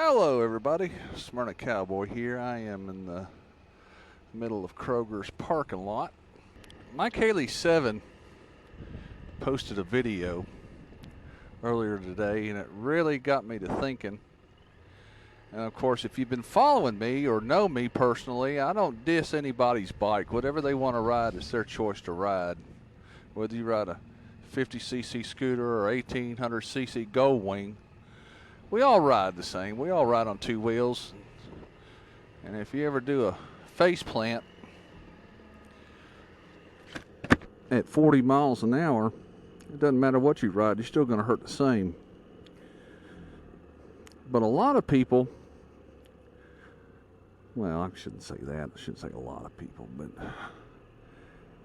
Hello everybody, Smyrna Cowboy here. I am in the middle of Kroger's parking lot. Mike Haley 7 posted a video earlier today and it really got me to thinking. And of course, if you've been following me or know me personally, I don't diss anybody's bike. Whatever they want to ride, it's their choice to ride. Whether you ride a 50cc scooter or 1800cc Gold Wing, we all ride the same. We all ride on two wheels. And if you ever do a face plant at 40 miles an hour, it doesn't matter what you ride, you're still going to hurt the same. But a lot of people, well, I shouldn't say that. I shouldn't say a lot of people, but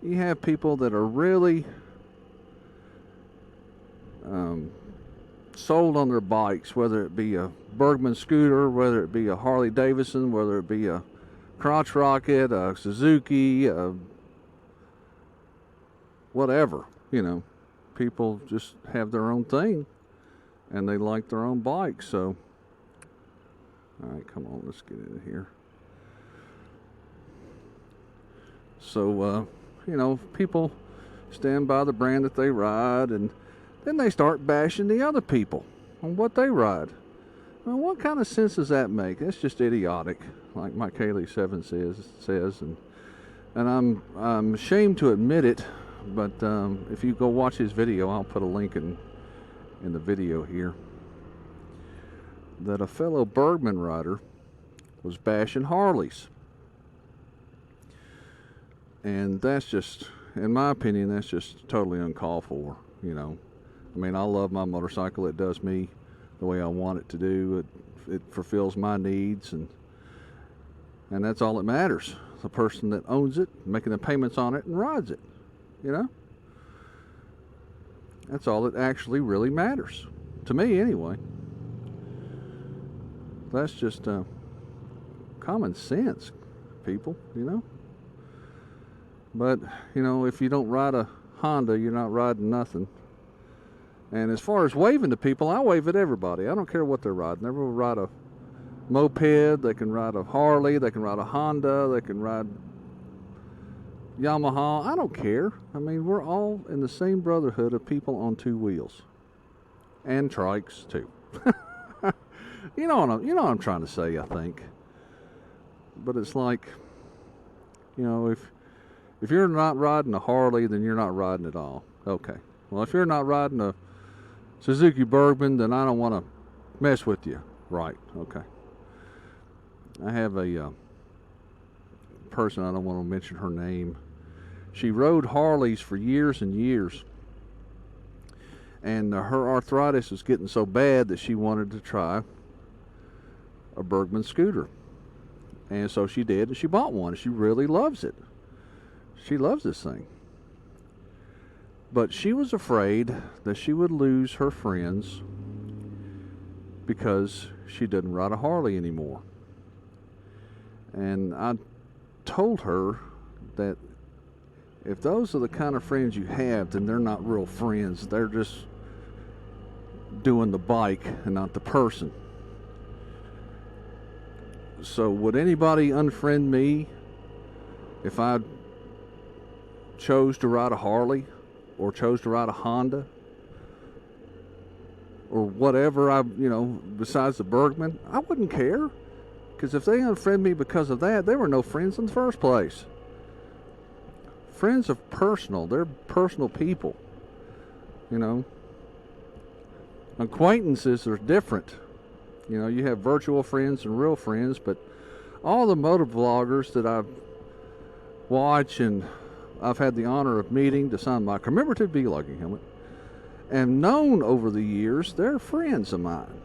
you have people that are really sold on their bikes, whether it be a Bergman scooter, whether it be a Harley Davidson, whether it be a crotch rocket, a Suzuki, whatever. You know, people just have their own thing and they like their own bike. So all right, come on, let's get in here. So you know, people stand by the brand that they ride, and then they start bashing the other people on what they ride. Well, what kind of sense does that make? That's just idiotic, like Mike Haley 7 says, and I'm ashamed to admit it, but if you go watch his video, I'll put a link in the video here, that a fellow Bergman rider was bashing Harleys. And that's just, in my opinion, that's just totally uncalled for, you know. I mean, I love my motorcycle. It does me the way I want it to do. It fulfills my needs, and that's all that matters. The person that owns it, making the payments on it, and rides it, you know. That's all that actually really matters, to me anyway. That's just common sense, people, you know. But, you know, if you don't ride a Honda, you're not riding nothing. And as far as waving to people, I wave at everybody. I don't care what they're riding. They will ride a moped, they can ride a Harley, they can ride a Honda, they can ride Yamaha. I don't care. I mean, we're all in the same brotherhood of people on two wheels. And trikes, too. You know what I'm trying to say, I think. But it's like, you know, if you're not riding a Harley, then you're not riding at all. Okay. Well, if you're not riding a Suzuki Bergman, then I don't want to mess with you. Right. Okay. I have a person, I don't want to mention her name. She rode Harleys for years and years. And her arthritis was getting so bad that she wanted to try a Bergman scooter. And so she did, and she bought one. She really loves it. She loves this thing. But she was afraid that she would lose her friends because she didn't ride a Harley anymore. And I told her that if those are the kind of friends you have, then they're not real friends. They're just doing the bike and not the person. So would anybody unfriend me if I chose to ride a Harley or chose to ride a Honda or whatever, besides the Bergman? I wouldn't care, because if they unfriend me because of that, they were no friends in the first place. Friends are personal. They're personal people, you know. Acquaintances are different. You know, you have virtual friends and real friends, but all the motor vloggers that I've watched and I've had the honor of meeting to sign my commemorative vlogging helmet and known over the years, they're friends of mine.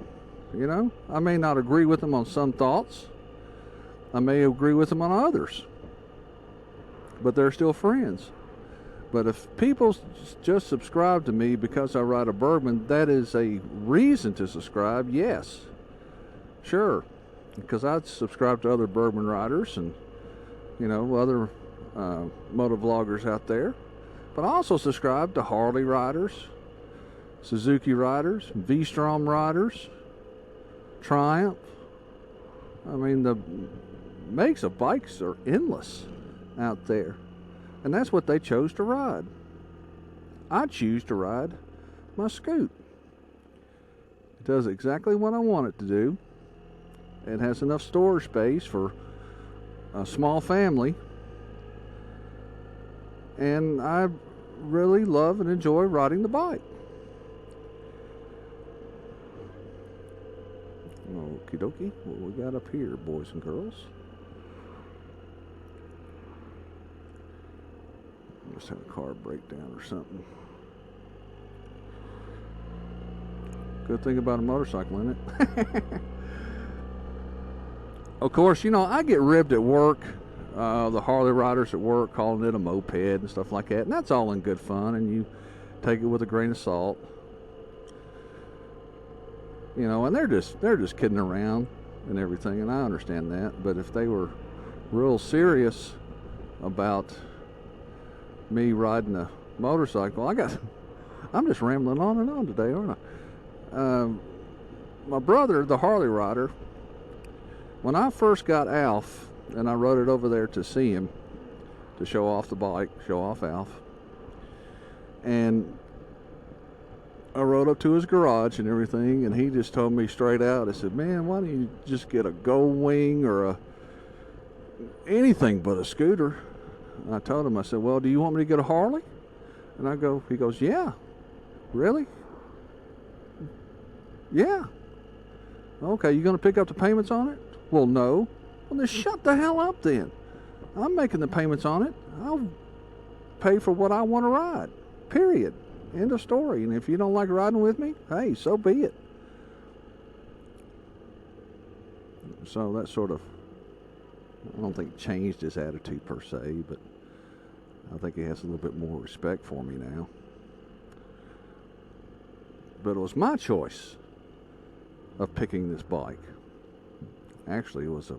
You know, I may not agree with them on some thoughts. I may agree with them on others. But they're still friends. But if people just subscribe to me because I ride a Bergman, that is a reason to subscribe, yes. Sure. Because I subscribe to other Bergman riders and, you know, other motor vloggers out there. But I also subscribe to Harley riders, Suzuki riders, V-Strom riders, Triumph, I mean, the makes of bikes are endless out there. And that's what they chose to ride. I choose to ride my Scoot. It does exactly what I want it to do. It has enough storage space for a small family. And I really love and enjoy riding the bike. Okie dokie. What we got up here, boys and girls? Just had a car breakdown or something. Good thing about a motorcycle, isn't it? Of course, you know, I get ribbed at work. The Harley riders at work calling it a moped and stuff like that. And that's all in good fun, and you take it with a grain of salt. You know, and they're just kidding around and everything, and I understand that. But if they were real serious about me riding a motorcycle, I'm just rambling on and on today, aren't I? My brother, the Harley rider, when I first got Alf, and I rode it over there to see him, to show off the bike, show off Alf, and I rode up to his garage and everything, and he just told me straight out, I said, man, why don't you just get a Gold Wing or anything but a scooter? And I told him, I said, well, do you want me to get a Harley? And he goes, yeah. Really? Yeah. Okay, you going to pick up the payments on it? Well, no. Well, then shut the hell up then. I'm making the payments on it. I'll pay for what I want to ride. Period. End of story. And if you don't like riding with me, hey, so be it. So that sort of, I don't think changed his attitude per se, but I think he has a little bit more respect for me now. But it was my choice of picking this bike. Actually, it was a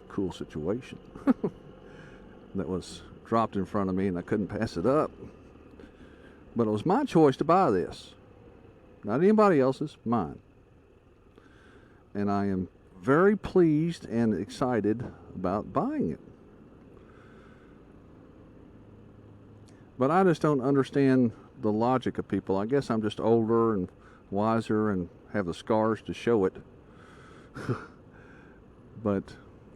cool situation that was dropped in front of me, and I couldn't pass it up. But it was my choice to buy this, not anybody else's, mine. And I am very pleased and excited about buying it. But I just don't understand the logic of people. I guess I'm just older and wiser and have the scars to show it. But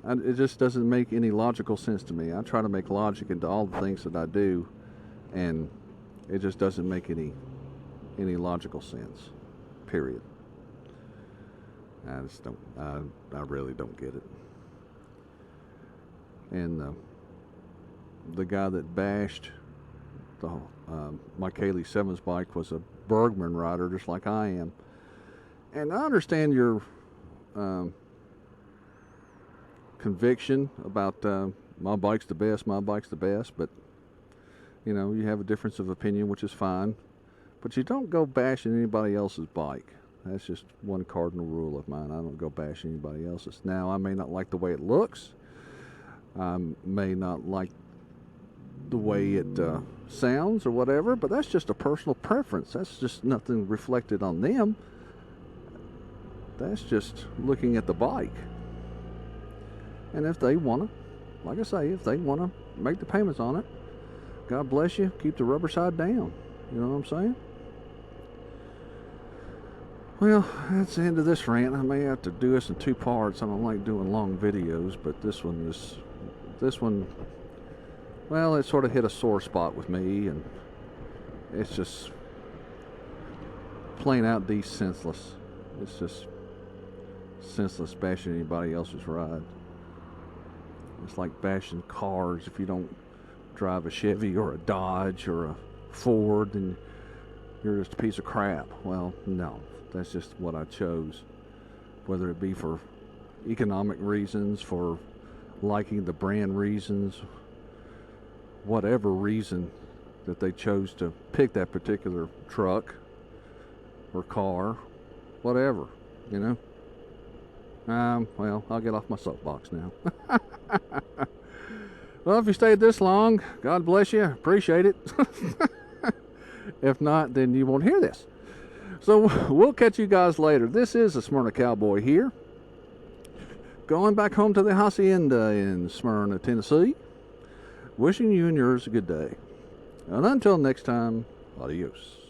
it just doesn't make any logical sense to me. I try to make logic into all the things that I do, and it just doesn't make any logical sense. Period. I just don't. I really don't get it. And the guy that bashed Mike Haley 7's bike was a Bergman rider, just like I am. And I understand your conviction about my bike's the best, but you know, you have a difference of opinion, which is fine. But you don't go bashing anybody else's bike. That's just one cardinal rule of mine. I don't go bashing anybody else's. Now, I may not like the way it looks. I may not like the way it sounds or whatever, but that's just a personal preference. That's just nothing reflected on them. That's just looking at the bike. And if they want to, like I say, if they want to make the payments on it, God bless you, keep the rubber side down. You know what I'm saying? Well, that's the end of this rant. I may have to do this in 2 parts. I don't like doing long videos, but this one, well, it sort of hit a sore spot with me, and it's just plain out senseless. It's just senseless bashing anybody else's ride. It's like bashing cars. If you don't drive a Chevy or a Dodge or a Ford, then you're just a piece of crap. Well, no. That's just what I chose. Whether it be for economic reasons, for liking the brand reasons, whatever reason that they chose to pick that particular truck or car, whatever, you know. Well, I'll get off my soapbox now. Well, if you stayed this long, God bless you. Appreciate it. If not, then you won't hear this. So we'll catch you guys later. This is the Smyrna Cowboy here, going back home to the hacienda in Smyrna, Tennessee. Wishing you and yours a good day. And until next time, adios.